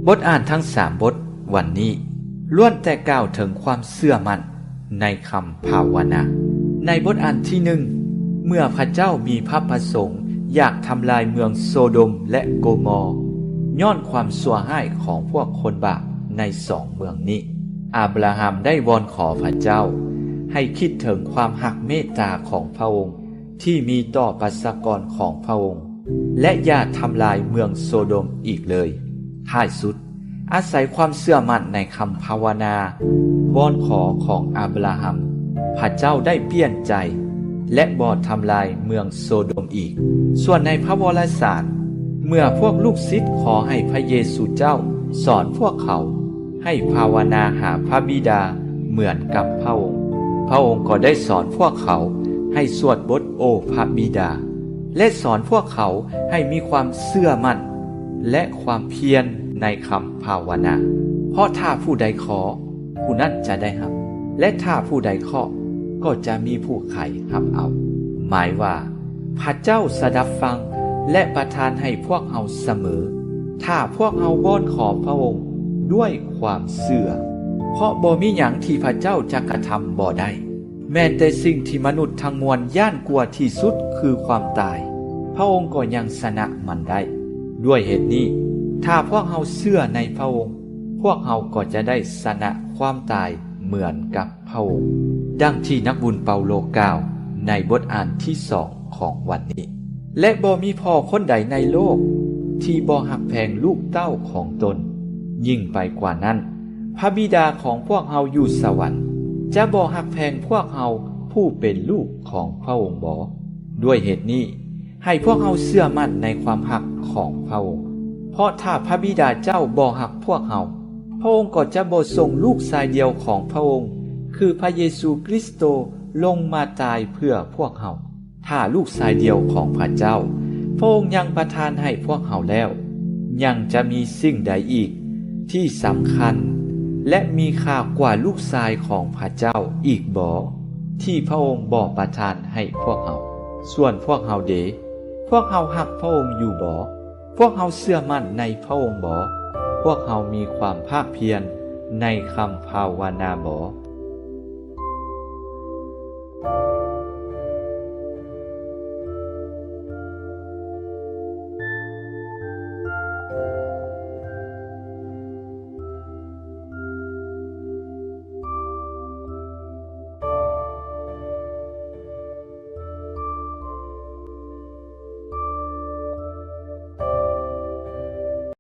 บทอ่านทั้ง3บทวันนี้ล้วนแต่กล่าวถึงความเชื่อมั่นในคำภาวนาในบทอ่านที่1เมื่อพระเจ้ามีพระประสงค์อยากทำลายเมืองโซโดมและโกมอร์ย้อนความชั่วร้ายของพวกคนบาปใน2เมืองนี้อาบราฮัมได้วอนขอพระเจ้าให้คิดถึงความหักเมตตาของพระองค์ที่มีต่อประชากรของพระองค์และอย่าทำลายเมืองโซโดมอีกเลยท้ายสุดอาศัยความเชื่อมั่นในคำภาวนาวอนขอของอาบราฮัมพระเจ้าได้เปลี่ยนใจและบ่ทำลายเมืองโซโดมอีกส่วนในพระวรสารเมื่อพวกลูกศิษย์ขอให้พระเยซูเจ้าสอนพวกเขาให้ภาวนาหาพระบิดาเหมือนกับพระองค์พระองค์ก็ได้สอนพวกเขาให้สวดบทโอพระบิดาและสอนพวกเขาให้มีความเชื่อมั่นและความเพียรในคำภาวนาเพราะถ้าผู้ใดขอผู้นั้นจะได้รับและถ้าผู้ใดเคาะก็จะมีผู้ไขรับเอาหมายว่าพระเจ้าสดับฟังและประทานให้พวกเราเสมอถ้าพวกเราวอนขอพระองค์ด้วยความเชื่อเพราะบ่มีหยังที่พระเจ้าจะกระทำบ่ได้แม้แต่สิ่งที่มนุษย์ทั้งมวลย่านกลัวที่สุดคือความตายพระองค์ก็ยังชนะมันได้ด้วยเหตุนี้ถ้าพวกเราเชื่อในพระองค์พวกเราก็จะได้ชนะความตายเหมือนกับพระองค์ดังที่นักบุญเปาโลกล่าวในบทอ่านที่2ของวันนี้และบ่มีพ่อคนใดในโลกที่บ่หักแพงลูกเต้าของตนยิ่งไปกว่านั้นพระบิดาของพวกเราอยู่สวรรค์จะบ่หักแพงพวกเราผู้เป็นลูกของพระองค์บ่ด้วยเหตุนี้ให้พวกเราเชื่อมั่นในความหักของพระองค์เพราะถ้าพระบิดาเจ้าบ่หักพวกเราพระองค์ก็จะบ่ส่งลูกชายเดียวของพระองค์คือพระเยซูคริสต์ลงมาตายเพื่อพวกเราถ้าลูกชายเดียวของพระเจ้าพระองค์ยังประทานให้พวกเราแล้วยังจะมีสิ่งใดอีกที่สำคัญและมีค่ากว่าลูกชายของพระเจ้าอีกบ่ที่พระองค์บ่ประทานให้พวกเราส่วนพวกเราเดพวกเราหักพระองค์อยู่บ่พวกเราเชื่อมั่นในพระองค์บ่พวกเรามีความภาคเพียรในคำภาวนาบ่